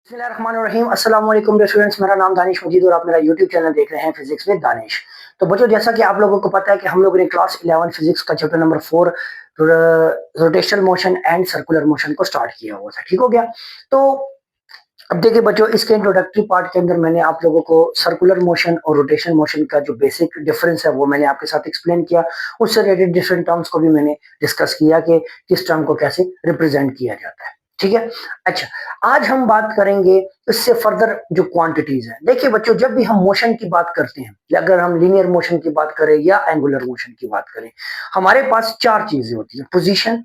बिस्मिल्लाहिर्रहमानिर्रहीम अस्सलाम वालेकुम स्टूडेंट्स। मेरा नाम दानिश मजीद और आप मेरा यूट्यूब चैनल देख रहे हैं फिजिक्स विद दानिश। तो बच्चों, जैसा कि आप लोगों को पता है कि हम लोगों ने क्लास 11 फिजिक्स का chapter number 4 rotational motion and circular motion को स्टार्ट किया हुआ था। ठीक हो गया। तो अब देखिए बच्चों, इसके इंट्रोडक्टरी पार्ट के अंदर मैंने आप लोगों को सर्कुलर मोशन और रोटेशन मोशन का जो बेसिक डिफरेंस है वो मैंने आपके साथ एक्सप्लेन किया। उससे रिलेटेड डिफरेंट टर्म्स को भी मैंने डिस्कस किया कि किस टर्म को कैसे रिप्रेजेंट किया जाता है। ठीक है। अच्छा, आज हम बात करेंगे इससे फर्दर जो क्वांटिटीज है। देखिए बच्चों, जब भी हम मोशन की बात करते हैं, या अगर हम लीनियर मोशन की बात करें या एंगुलर मोशन की बात करें, हमारे पास चार चीजें होती है: position,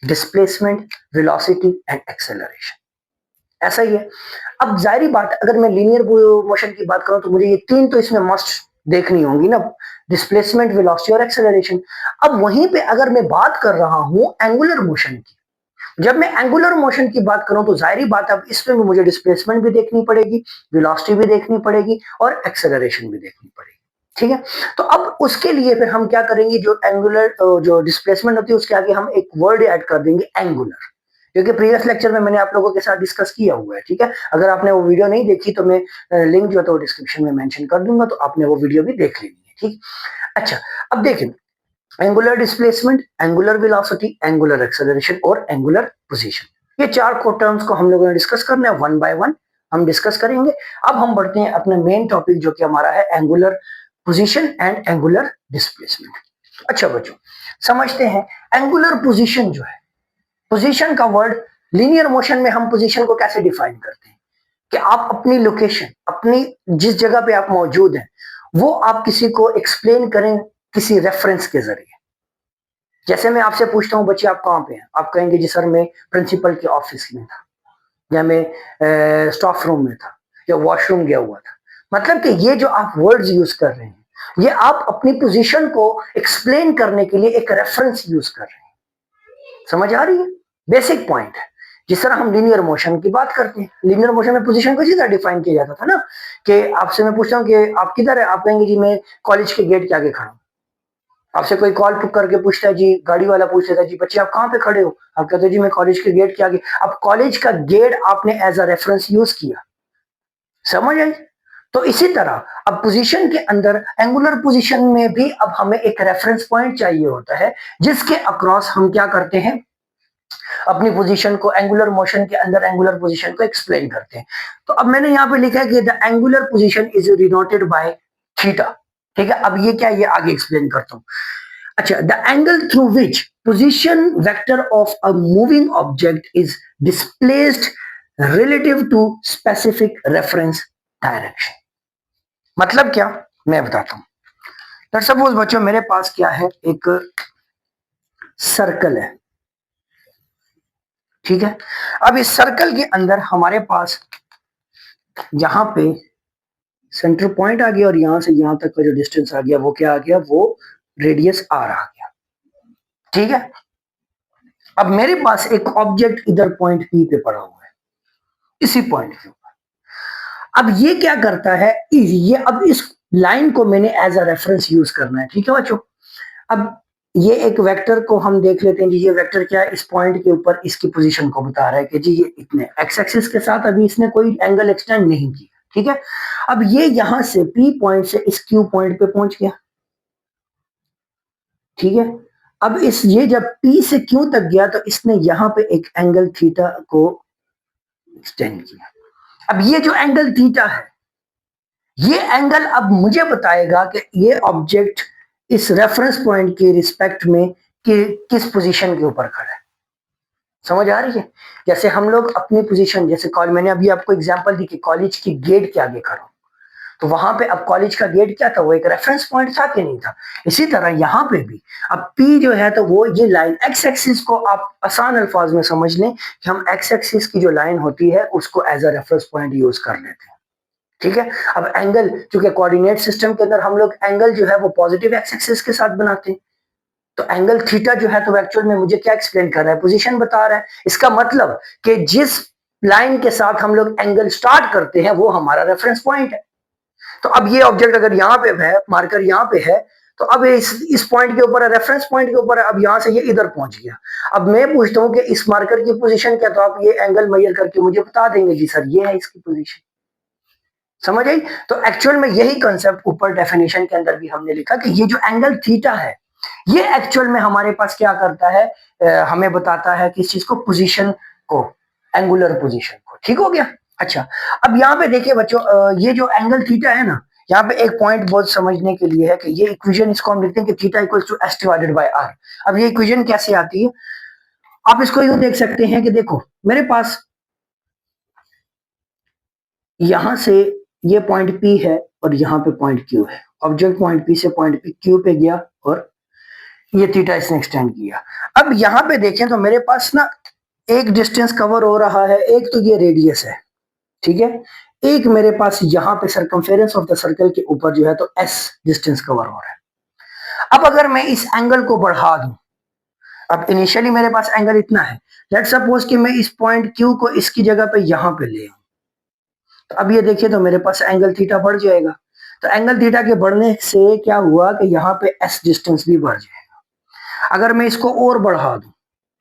displacement, velocity and acceleration. ऐसा ही है। अब जाहिर बात है, अगर मैं लीनियर मोशन की बात करूं तो मुझे ये तीन तो इसमें मस्ट देखनी होंगी ना: डिस्प्लेसमेंट, वेलोसिटी और एक्सेलरेशन। अब वहीं पे अगर मैं बात कर रहा हूं एंगुलर मोशन की, जब मैं एंगुलर मोशन की बात करूं तो जाहिर बात है अब इसमें भी मुझे डिस्प्लेसमेंट भी देखनी पड़ेगी, वेलोसिटी भी देखनी पड़ेगी और एक्सेलरेशन भी देखनी पड़ेगी। ठीक है। तो अब उसके लिए फिर हम क्या करेंगे, जो एंगुलर जो डिस्प्लेसमेंट होती है उसके आगे हम एक वर्ड ऐड कर देंगे एंगुलर, क्योंकि प्रीवियस लेक्चर में मैंने आप लोगों के साथ डिस्कस किया हुआ है। ठीक है। अगर आपने वो वीडियो नहीं देखी तो मैं लिंक जो है तो डिस्क्रिप्शन में मेंशन कर दूंगा, तो आपने वो वीडियो भी देख लेनी है। ठीक। अच्छा, अब देखें, angular displacement, angular velocity, angular acceleration और एंगुलर पोजीशन, ये चार को टर्म्स को हम लोगों ने डिस्कस करना है। वन बाय वन हम डिस्कस करेंगे। अब हम बढ़ते हैं अपने मेन टॉपिक जो कि हमारा है angular position and angular displacement. अच्छा बच्चों, समझते हैं एंगुलर पोजीशन जो है, पोजीशन का वर्ड लीनियर मोशन में हम पोजीशन को कैसे डिफाइन करते हैं कि आप अपनी लोकेशन, अपनी जिस जगह पे आप मौजूद हैं, वो आप किसी को एक्सप्लेन करें किसी रेफरेंस के जरिए। जैसे मैं आपसे पूछता हूं बच्चे आप कहाँ पे हैं, आप कहेंगे जी सर मैं प्रिंसिपल के ऑफिस में था, या मैं स्टाफ रूम में था, या वॉशरूम गया हुआ था। मतलब कि ये जो आप वर्ड्स यूज कर रहे हैं, ये आप अपनी पोजीशन को एक्सप्लेन करने के लिए एक रेफरेंस यूज कर रहे हैं। समझ आ रही है? बेसिक पॉइंट है। जिस तरह हम लीनियर मोशन की बात करते हैं, लीनियर मोशन में पोजीशन को इसी तरह डिफाइन किया जाता था ना, कि आपसे मैं पूछता हूँ कि आप किधर है, आप कहेंगे जी मैं कॉलेज के गेट के आगे खड़ा हूँ। आपसे कोई कॉल करके पूछता है, जी गाड़ी वाला पूछ लेता है, जी बच्चे आप कहाँ पे खड़े हो, आप कहते हो जी मैं कॉलेज के गेट के आगे। अब कॉलेज का गेट आपने एज अ रेफरेंस यूज किया। समझ आई? तो इसी तरह अब पोजीशन के अंदर एंगुलर पोजीशन में भी अब हमें एक रेफरेंस पॉइंट चाहिए होता है, जिसके अक्रॉस हम क्या करते हैं, अपनी पोजीशन को एंगुलर मोशन के अंदर एंगुलर पोजीशन को एक्सप्लेन करते हैं। तो अब मैंने यहाँ पे लिखा है कि the angular position is denoted by theta. ठीक है। अब ये क्या, ये आगे एक्सप्लेन करता हूँ। अच्छा, the angle through which position vector of a moving object is displaced relative to specific reference direction. मतलब क्या, मैं बताता हूं। लेट्स सपोज बच्चों मेरे पास क्या है, एक सर्कल है। ठीक है। अब इस सर्कल के अंदर हमारे पास यहां पे सेंटर पॉइंट आ गया, और यहां से यहां तक का जो डिस्टेंस आ गया वो क्या आ गया, वो रेडियस आर आ गया। ठीक है। अब मेरे पास एक ऑब्जेक्ट इधर पॉइंट पी पे पड़ा हुआ है, इसी पॉइंट के ऊपर। अब ये क्या करता है, ये अब इस लाइन को मैंने एज अ रेफरेंस यूज करना है। ठीक है बच्चों। अब ये एक वेक्टर को हम देख लेते हैं जी, ये वेक्टर क्या है, इस पॉइंट के ऊपर इसकी पोजीशन को बता रहा है कि जी ये इतने एक्स एक्सिस के साथ अभी इसने कोई एंगल एक्सटेंड नहीं किया। ठीक है। अब ये यहां से पी पॉइंट से इस क्यू पॉइंट पे पहुंच गया। ठीक है। अब इस ये जब पी से क्यू तक गया तो इसने यहां पे एक एंगल थीटा को एक्सटेंड किया। अब ये जो एंगल थीटा है, ये एंगल अब मुझे बताएगा कि ये ऑब्जेक्ट इस रेफरेंस पॉइंट के रिस्पेक्ट में कि किस पोजीशन के ऊपर खड़ा है। समझ आ रही है? जैसे हम लोग अपनी पोजीशन, जैसे मैंने अभी आपको एग्जांपल दी कि कॉलेज की गेट के आगे खड़ा हूं, तो वहां पे अब कॉलेज का गेट क्या था, वो एक रेफरेंस पॉइंट था कि नहीं था। इसी तरह यहाँ पे भी अब पी जो है तो वो ये लाइन एक्स एक्सिस को आप आसान अल्फाज में समझ लें कि हम एक्स एक्सिस की जो लाइन होती है उसको as a reference point use कर लेते हैं। ठीक है। अब एंगल, चूंकि कोऑर्डिनेट सिस्टम के अंदर हम लोग एंगल जो है वो पॉजिटिव एक्स एक्सिस के साथ बनाते हैं, तो एंगल थीटा जो है तो एक्चुअल में मुझे क्या एक्सप्लेन कर रहा है, पोजीशन बता रहा है। इसका मतलब कि जिस लाइन के साथ हम लोग एंगल स्टार्ट करते हैं वो हमारा रेफरेंस पॉइंट है। तो अब ये ऑब्जेक्ट अगर यहाँ पे है, मार्कर यहाँ पे है, तो अब इस पॉइंट के ऊपर है, रेफरेंस पॉइंट के ऊपर है, अब यहां से ये इधर पहुंच गया। अब मैं पूछता हूं कि इस मार्कर की पोजीशन क्या, तो आप ये एंगल मेजर करके मुझे बता देंगे जी सर ये है इसकी पोजीशन। समझ आई? तो एक्चुअल में यही कंसेप्ट ऊपर डेफिनेशन के अंदर भी हमने लिखा कि ये जो एंगल थीटा है ये एक्चुअल में हमारे पास क्या करता है, हमें बताता है किस चीज को, पोजीशन को, एंगुलर पोजीशन को। ठीक हो गया? अच्छा, अब यहाँ पे देखिए बच्चों, ये जो एंगल थीटा है ना, यहाँ पे एक पॉइंट बहुत समझने के लिए है कि ये इक्वेशन इसको हम लिखते हैं कि theta equals to S divided by R. अब ये इक्वेशन कैसे आती है, आप इसको यूं देख सकते हैं कि देखो मेरे पास यहां से ये पॉइंट P है और यहाँ पे पॉइंट Q है। ऑब्जेक्ट पॉइंट P से पॉइंट P Q पे गया और ये थीटा इसने एक्सटेंड किया। अब यहाँ पे देखें तो मेरे पास ना एक डिस्टेंस कवर हो रहा है, एक तो ये रेडियस है, ठीक है, एक मेरे पास यहाँ पे सर्कमफेरेंस ऑफ द सर्कल के ऊपर जो है तो S डिस्टेंस कवर हो रहा है। अब अगर मैं इस एंगल को बढ़ा दूं, अब इनिशियली मेरे पास एंगल इतना है, लेट्स सपोज कि मैं इस पॉइंट Q को इसकी जगह पे यहां पे ले आऊं, तो अब ये देखिए तो मेरे पास एंगल थीटा बढ़ जाएगा। तो एंगल थीटा के बढ़ने से क्या हुआ कि यहाँ पे S डिस्टेंस भी बढ़ जाएगा। अगर मैं इसको और बढ़ा दूं,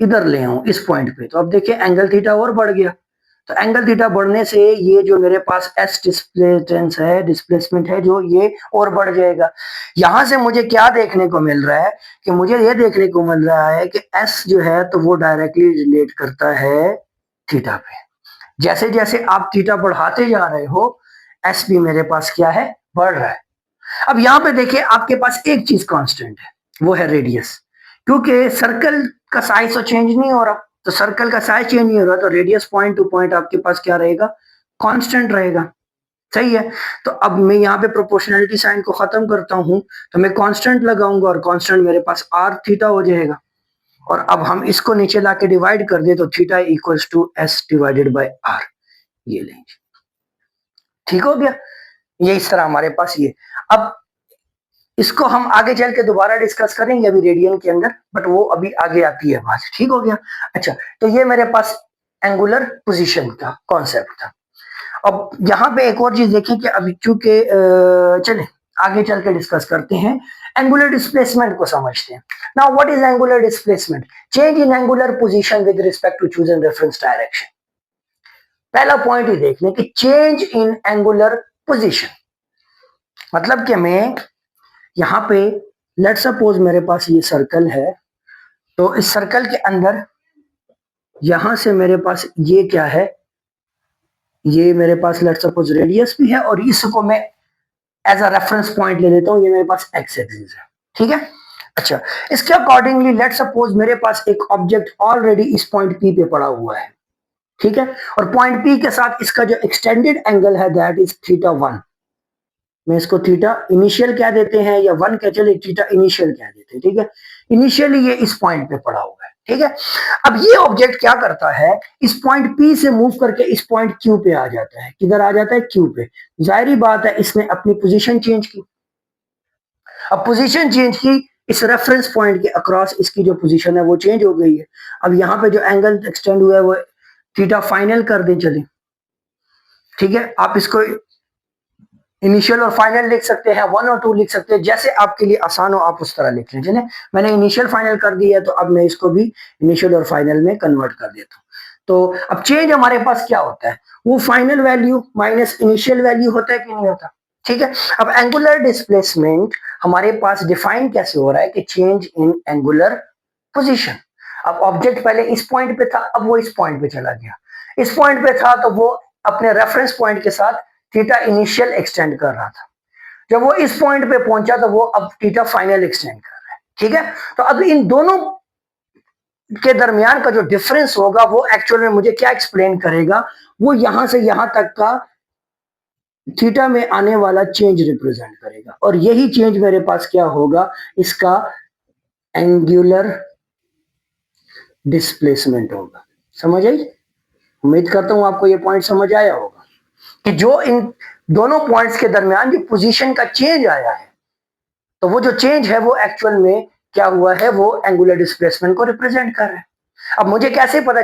इधर ले आऊं इस पॉइंट पे, तो अब देखिए एंगल थीटा और बढ़ गया। तो एंगल थीटा बढ़ने से ये जो मेरे पास एस डिस्प्लेसेंस है, डिस्प्लेसमेंट है जो, ये और बढ़ जाएगा। यहां से मुझे क्या देखने को मिल रहा है कि मुझे ये देखने को मिल रहा है कि एस जो है तो वो डायरेक्टली रिलेट करता है थीटा पे। जैसे जैसे आप थीटा बढ़ाते जा रहे हो एस भी मेरे पास क्या है, बढ़ रहा है। अब यहां पे देखिए आपके पास एक चीज कांस्टेंट है, वो है रेडियस, क्योंकि सर्कल का साइज तो चेंज नहीं हो रहा, तो सर्कल का साइज चेंज नहीं हो रहा तो रेडियस पॉइंट टू पॉइंट आपके पास क्या रहेगा, कांस्टेंट रहेगा। सही है? तो अब मैं यहाँ पे प्रोपोर्शनलिटी साइन को खत्म करता हूं, तो मैं कांस्टेंट लगाऊंगा और कांस्टेंट मेरे पास आर थीटा हो जाएगा। और अब हम इसको नीचे लाके डिवाइड कर दे तो theta equals to S divided by R, ये लेंगे। ठीक हो गया? ये इस तरह हमारे पास ये। अब इसको हम आगे चल के दोबारा डिस्कस करेंगे अभी रेडियन के अंदर, बट वो अभी आगे आती है बात। ठीक हो गया? अच्छा, तो ये मेरे पास एंगुलर पोजीशन का कॉन्सेप्ट था। अब यहाँ पे एक और चीज देखिए कि अभी चूंकि चले आगे चल के डिस्कस करते हैं, एंगुलर डिस्प्लेसमेंट को समझते हैं। Now what is angular displacement? Change in angular position with respect to chosen reference direction. पहला पॉइंट ही देख लें कि चेंज इन एंगुलर पोजीशन मतलब कि मैं यहाँ पे लेट सपोज मेरे पास ये सर्कल है, तो इस सर्कल के अंदर यहां से मेरे पास ये क्या है, ये मेरे पास लेट सपोज रेडियस भी है और इसको मैं एज अ रेफरेंस पॉइंट ले लेता हूं, ये मेरे पास एक्स एक्सिस है। ठीक है? अच्छा, इसके अकॉर्डिंगली लेट सपोज मेरे पास एक ऑब्जेक्ट ऑलरेडी इस पॉइंट पी पे पड़ा हुआ है। ठीक है? और पॉइंट पी के साथ इसका जो एक्सटेंडेड एंगल है दैट इज थीटा 1। मैं इसको थीटा इनिशियल कह देते हैं या 1 कह, चले थीटा इनिशियल कह देते हैं। ठीक है? इनिशियली ये इस पॉइंट पे पड़ा हुआ है। ठीक है? अब ये ऑब्जेक्ट क्या करता है, इस पॉइंट P से मूव करके इस पॉइंट Q पे आ जाता है। किधर आ जाता है? Q पे। जाहिर बात है इसने अपनी पोजीशन चेंज की। अब पोजीशन चेंज की, इस रेफरेंस पॉइंट के अक्रॉस इसकी जो पोजीशन है वो चेंज हो गई है। अब यहाँ पे जो एंगल एक्सटेंड हुआ है वो थीटा फाइनल कर दें चले। ठीक है? आप इसको इनिशियल और फाइनल लिख सकते हैं, 1 और 2 लिख सकते हैं, जैसे आपके लिए आसान हो आप उस तरह लिख लें। चलिए, मैंने इनिशियल फाइनल कर दिया है तो अब मैं इसको भी इनिशियल और फाइनल में कन्वर्ट कर देता हूँ। तो अब चेंज हमारे पास क्या होता है, वो final value minus initial value होता है कि नहीं होता? ठीक है? अब एंगुलर डिस्प्लेसमेंट हमारे पास डिफाइन कैसे हो रहा है कि चेंज इन एंगुलर पोजिशन। अब ऑब्जेक्ट पहले इस पॉइंट पे था, अब वो इस पॉइंट पे चला गया। इस पॉइंट पे था तो वो अपने रेफरेंस पॉइंट के साथ थीटा इनिशियल एक्सटेंड कर रहा था। जब वो इस पॉइंट पे पहुंचा तो वो अब थीटा फाइनल एक्सटेंड कर रहा है। ठीक है? तो अब इन दोनों के दरमियान का जो डिफरेंस होगा वो एक्चुअल में मुझे क्या एक्सप्लेन करेगा, वो यहां से यहां तक का थीटा में आने वाला चेंज रिप्रेजेंट करेगा। और यही चेंज मेरे पास क्या होगा, इसका एंगुलर डिस्प्लेसमेंट होगा। समझ आई? उम्मीद करता हूं आपको ये पॉइंट समझ आया होगा कि जो इन दोनों पॉइंट्स के दरमियान जो पोजीशन का चेंज आया है, तो वो जो चेंज है वो एक्चुअल में क्या हुआ है, वो एंगुलर डिस्प्लेसमेंट को रिप्रेजेंट कर रहा है। अब मुझे कैसे पता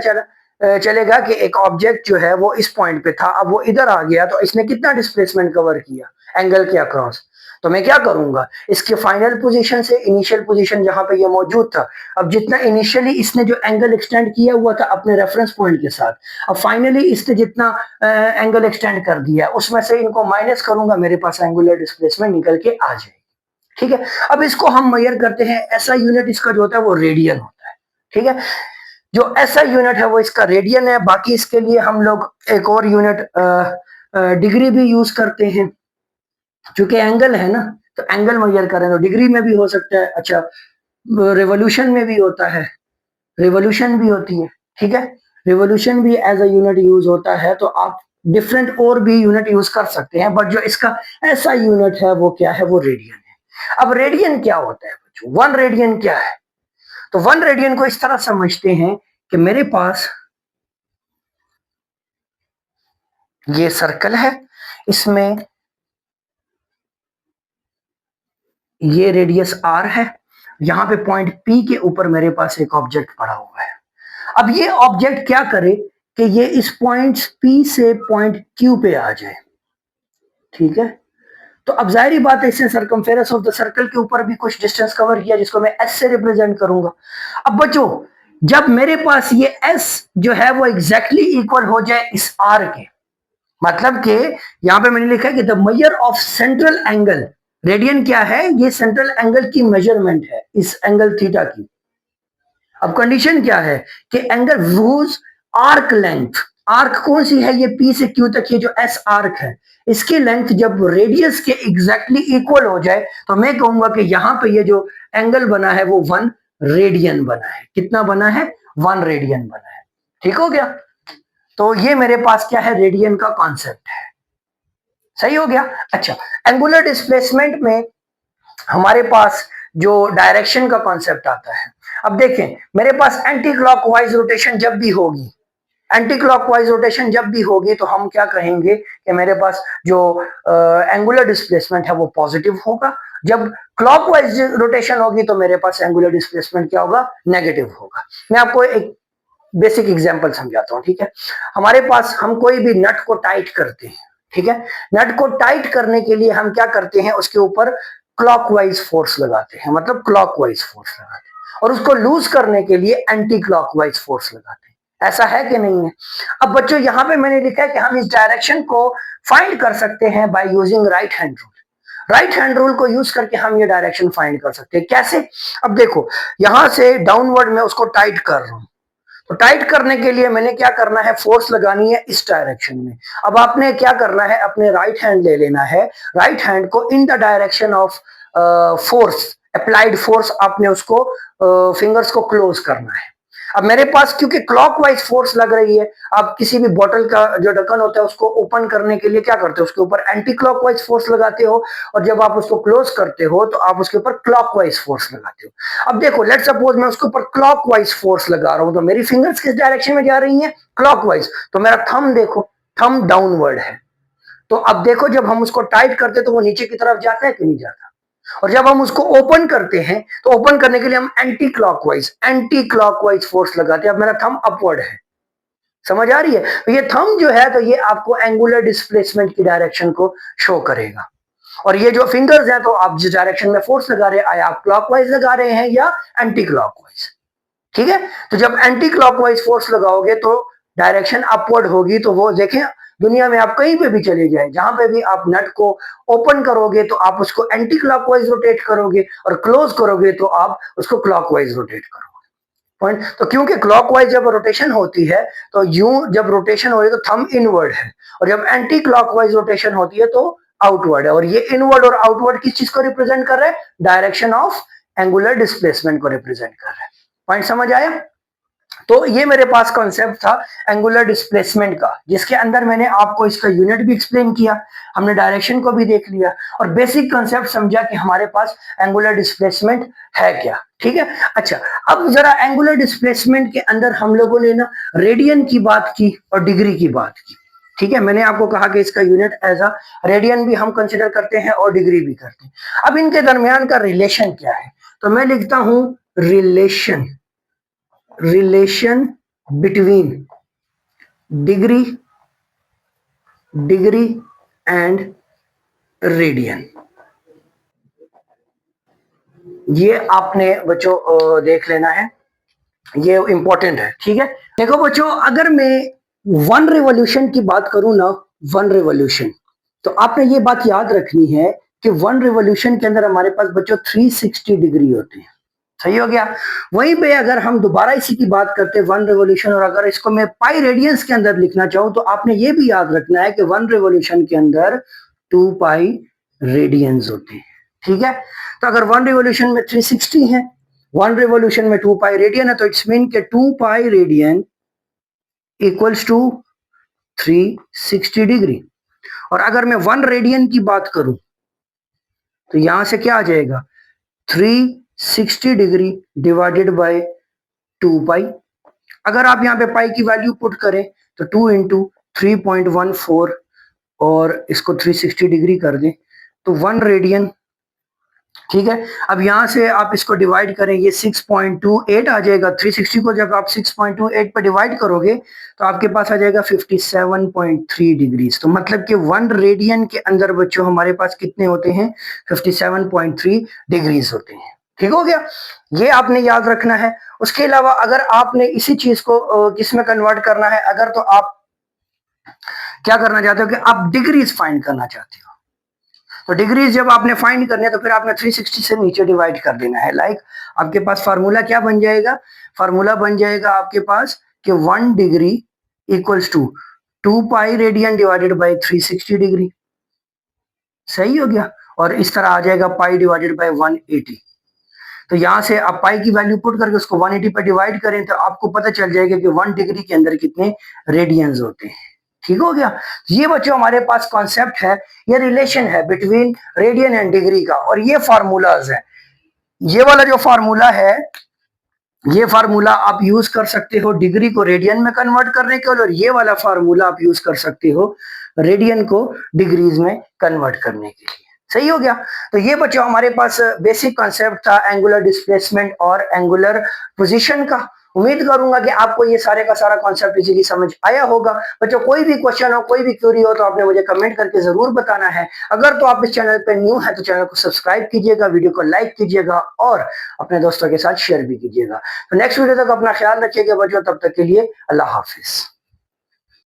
चलेगा कि एक ऑब्जेक्ट जो है वो इस पॉइंट पे था, अब वो इधर आ गया तो इसने कितना डिस्प्लेसमेंट कवर किया एंगल के अक्रॉस। तो मैं क्या करूंगा, इसके फाइनल पोजीशन से इनिशियल पोजीशन जहां पे ये मौजूद था, अब जितना इनिशियली इसने जो एंगल एक्सटेंड किया हुआ था अपने रेफरेंस पॉइंट के साथ, अब फाइनली इसने जितना एंगल एक्सटेंड कर दिया उसमें से इनको माइनस करूंगा, मेरे पास एंगुलर डिस्प्लेसमेंट निकल के आ जाएगी। ठीक है, अब इसको हम मेजर करते हैं, ऐसा यूनिट इसका जो होता है वो रेडियन होता है। ठीक है, जो ऐसा यूनिट है वो इसका रेडियन है। बाकी इसके लिए हम लोग एक और यूनिट डिग्री भी यूज करते हैं, क्योंकि एंगल है ना, तो एंगल मेजर करें तो डिग्री में भी हो सकता है। अच्छा, रेवोल्यूशन में भी होता है, रेवोल्यूशन भी होती है। ठीक है, रेवोल्यूशन भी एज अ यूनिट यूज होता है, तो आप डिफरेंट और भी यूनिट यूज कर सकते हैं, बट जो इसका ऐसा यूनिट है वो क्या है, वो रेडियन है। अब रेडियन क्या होता है बच्चों, वन रेडियन क्या है? तो वन रेडियन को इस तरह समझते हैं कि मेरे पास ये सर्कल है, इसमें ये रेडियस आर है, यहां पे पॉइंट पी के ऊपर मेरे पास एक ऑब्जेक्ट पड़ा हुआ है। अब ये ऑब्जेक्ट क्या करे कि ये इस पॉइंट पी से पॉइंट क्यू पे आ जाए। ठीक है, तो अब जाहिर बात है इसने सरकमफेरेंस ऑफ द सर्कल के ऊपर भी कुछ डिस्टेंस कवर किया, जिसको मैं एस से रिप्रेजेंट करूंगा। अब बच्चों, जब मेरे पास ये एस जो है वो एग्जैक्टली इक्वल हो जाए इस आर के, मतलब कि यहां पे मैंने लिखा है कि the measure of central angle, radian क्या है, ये सेंट्रल एंगल की मेजरमेंट है, इस एंगल थीटा की। अब कंडीशन क्या है कि एंगल रूज आर्क लेंथ, आर्क कौन सी है, ये पी से क्यू तक, ये जो एस आर्क है, इसकी लेंथ जब रेडियस के एग्जैक्टली इक्वल हो जाए तो मैं कहूंगा कि यहां पे ये जो एंगल बना है वो वन रेडियन बना है। कितना बना है? वन रेडियन बना है। ठीक हो गया, तो ये मेरे पास क्या है, रेडियन का कॉन्सेप्ट है। सही हो गया। अच्छा, एंगुलर डिस्प्लेसमेंट में हमारे पास जो डायरेक्शन का कॉन्सेप्ट आता है, अब देखें मेरे पास एंटी क्लॉकवाइज रोटेशन जब भी होगी, एंटी क्लॉकवाइज रोटेशन जब भी होगी तो हम क्या कहेंगे कि मेरे पास जो एंगुलर डिस्प्लेसमेंट है वो पॉजिटिव होगा। जब क्लॉकवाइज रोटेशन होगी तो मेरे पास एंगुलर डिस्प्लेसमेंट क्या होगा, नेगेटिव होगा। मैं आपको एक बेसिक एग्जांपल समझाता हूं। ठीक है, हमारे पास हम कोई भी नट को टाइट करते हैं। ठीक है, नट को टाइट करने के लिए हम क्या करते हैं, उसके ऊपर क्लॉकवाइज फोर्स लगाते हैं, मतलब क्लॉकवाइज फोर्स लगाते हैं, और उसको लूज करने के लिए एंटी क्लॉकवाइज फोर्स लगाते हैं। ऐसा है कि नहीं है? अब बच्चों यहां पे मैंने लिखा है कि हम इस डायरेक्शन को फाइंड कर सकते हैं by using right hand rule. Right hand rule को यूज करके हम ये डायरेक्शन फाइंड कर सकते हैं। कैसे? अब देखो, यहां से डाउनवर्ड में उसको टाइट कर रहा हूं, तो टाइट करने के लिए मैंने क्या करना है, फोर्स लगानी है इस डायरेक्शन में। अब आपने क्या करना है, अपने राइट हैंड ले लेना है, राइट हैंड को in the direction of force, applied force, आपने उसको फिंगर्स को क्लोज करना है। अब मेरे पास क्योंकि क्लॉकवाइज फोर्स लग रही है, आप किसी भी बोतल का जो ढक्कन होता है उसको ओपन करने के लिए क्या करते हो, उसके ऊपर एंटी क्लॉकवाइज फोर्स लगाते हो, और जब आप उसको क्लोज करते हो तो आप उसके ऊपर क्लॉकवाइज फोर्स लगाते हो। अब देखो, लेट सपोज मैं उसके ऊपर क्लॉकवाइज फोर्स लगा रहा हूं, तो मेरी फिंगर्स किस डायरेक्शन में जा रही हैं, क्लॉकवाइज। तो मेरा थंब देखो, थंब डाउनवर्ड है। तो अब देखो, जब हम उसको टाइट करते तो वो नीचे की तरफ जाता है कि नहीं जाता, और जब हम उसको ओपन करते हैं तो ओपन करने के लिए हम एंटी क्लॉकवाइज फोर्स लगाते हैं। अब मेरा थंब अपवर्ड है, समझ आ रही है? तो ये थंब जो है, तो ये आपको एंगुलर डिस्प्लेसमेंट की डायरेक्शन को शो करेगा। और ये जो फिंगर्स हैं, तो आप जिस डायरेक्शन में फोर्स लगा रहे हैं, आप क्लॉकवाइज लगा रहे हैं या एंटी क्लॉकवाइज। ठीक है, तो जब एंटी क्लॉकवाइज फोर्स लगाओगे तो डायरेक्शन अपवर्ड होगी। तो वो देखें, दुनिया में आप कहीं पे भी चले जाएं, जहां पे भी आप नट को ओपन करोगे तो आप उसको एंटी क्लॉकवाइज रोटेट करोगे, और क्लोज करोगे तो आप उसको क्लॉकवाइज रोटेट करोगे। पॉइंट, तो क्योंकि क्लॉकवाइज जब रोटेशन होती है तो यूं जब रोटेशन हो रही है तो थंब इनवर्ड है, और जब एंटी क्लॉकवाइज रोटेशन होती है तो आउटवर्ड है। और ये इनवर्ड और आउटवर्ड किस चीज को रिप्रेजेंट कर रहा है, डायरेक्शन ऑफ एंगुलर डिस्प्लेसमेंट को रिप्रेजेंट कर रहा है। पॉइंट समझ आया? तो ये मेरे पास कॉन्सेप्ट था एंगुलर डिस्प्लेसमेंट का, जिसके अंदर मैंने आपको इसका यूनिट भी एक्सप्लेन किया, हमने डायरेक्शन को भी देख लिया, और बेसिक कॉन्सेप्ट समझा कि हमारे पास एंगुलर डिस्प्लेसमेंट है क्या। ठीक है, अच्छा, अब जरा एंगुलर डिस्प्लेसमेंट के अंदर हम लोगों ने ना रेडियन की बात की और डिग्री की बात की। ठीक है, मैंने आपको कहा कि इसका यूनिट एज अ रेडियन भी हम कंसिडर करते हैं और डिग्री भी करते हैं। अब इनके दरमियान का रिलेशन क्या है, तो मैं लिखता हूं relation between degree and radian। ये आपने बच्चों देख लेना है, ये इंपॉर्टेंट है, ठीक है। देखो बच्चों, अगर मैं वन रिवॉल्यूशन की बात करूं ना, वन रिवॉल्यूशन, तो आपने ये बात याद रखनी है कि वन रिवॉल्यूशन के अंदर हमारे पास बच्चों 360 डिग्री होते हैं। सही हो गया। वहीं पे अगर हम दोबारा इसी की बात करते हैं वन रिवॉल्यूशन, और अगर इसको मैं पाई रेडियंस के अंदर लिखना चाहूं तो आपने ये भी याद रखना है कि वन रिवॉल्यूशन के अंदर 2 पाई रेडियंस होते हैं, ठीक है। तो अगर वन रिवॉल्यूशन में 360 है, वन रिवॉल्यूशन में 2 पाई रेडियन है, तो इट्स मीन के 2 pi radian equals to 360 degree. और अगर मैं वन रेडियन की बात करूं तो यहां से क्या आ जाएगा, 360 डिग्री डिवाइडेड बाय 2 पाई। अगर आप यहाँ पे पाई की वैल्यू पुट करें तो 2 इंटू 3.14 और इसको 360 डिग्री कर दें तो 1 रेडियन, ठीक है। अब यहां से आप इसको डिवाइड करें, ये 6.28 आ जाएगा। 360 को जब आप 6.28 पर डिवाइड करोगे तो आपके पास आ जाएगा 57.3 डिग्रीज। तो मतलब कि 1 रेडियन के अंदर बच्चों हमारे पास कितने होते हैं, 57.3 डिग्रीज होते हैं। ठीक हो गया, ये आपने याद रखना है। उसके अलावा अगर आपने इसी चीज को किसमें कन्वर्ट करना है, अगर तो आप क्या करना चाहते हो कि आप डिग्रीज फाइंड करना चाहते हो, तो डिग्रीज जब आपने फाइंड करने तो फिर आपने 360 से नीचे डिवाइड कर देना है। लाइक आपके पास फार्मूला क्या बन जाएगा, फार्मूला बन जाएगा आपके पास कि 1 degree equals to 2 pi radian divided by 360 degree. सही हो गया। और इस तरह आ जाएगा पाई डिवाइडेड बाय 180। तो यहां से आप पाई की वैल्यू पुट करके उसको 180 पे डिवाइड करें तो आपको पता चल जाएगा कि 1 डिग्री के अंदर कितने रेडियंस होते हैं। ठीक हो गया। ये बच्चों हमारे पास कॉन्सेप्ट है, ये रिलेशन है बिटवीन रेडियन एंड डिग्री का, और ये फार्मूलाज है। ये वाला जो फार्मूला है, ये फार्मूला आप यूज कर सकते हो डिग्री को रेडियन में कन्वर्ट करने के लिए, और ये वाला फार्मूला आप यूज कर सकते हो रेडियन को डिग्रीज में कन्वर्ट करने के लिए। सही हो गया। तो ये बच्चों हमारे पास बेसिक कॉन्सेप्ट था एंगुलर डिस्प्लेसमेंट और एंगुलर पोजीशन का। उम्मीद करूंगा कि आपको ये सारे का सारा कॉन्सेप्ट इजीली समझ आया होगा। बच्चों कोई भी क्वेश्चन हो, कोई भी क्वेरी हो तो आपने मुझे कमेंट करके जरूर बताना है। अगर तो आप इस चैनल पे न्यू है तो चैनल को सब्सक्राइब कीजिएगा, वीडियो को लाइक कीजिएगा और अपने दोस्तों के साथ शेयर भी कीजिएगा। तो नेक्स्ट वीडियो तक अपना ख्याल रखिएगा बच्चों, तब तक के लिए अल्लाह हाफिज।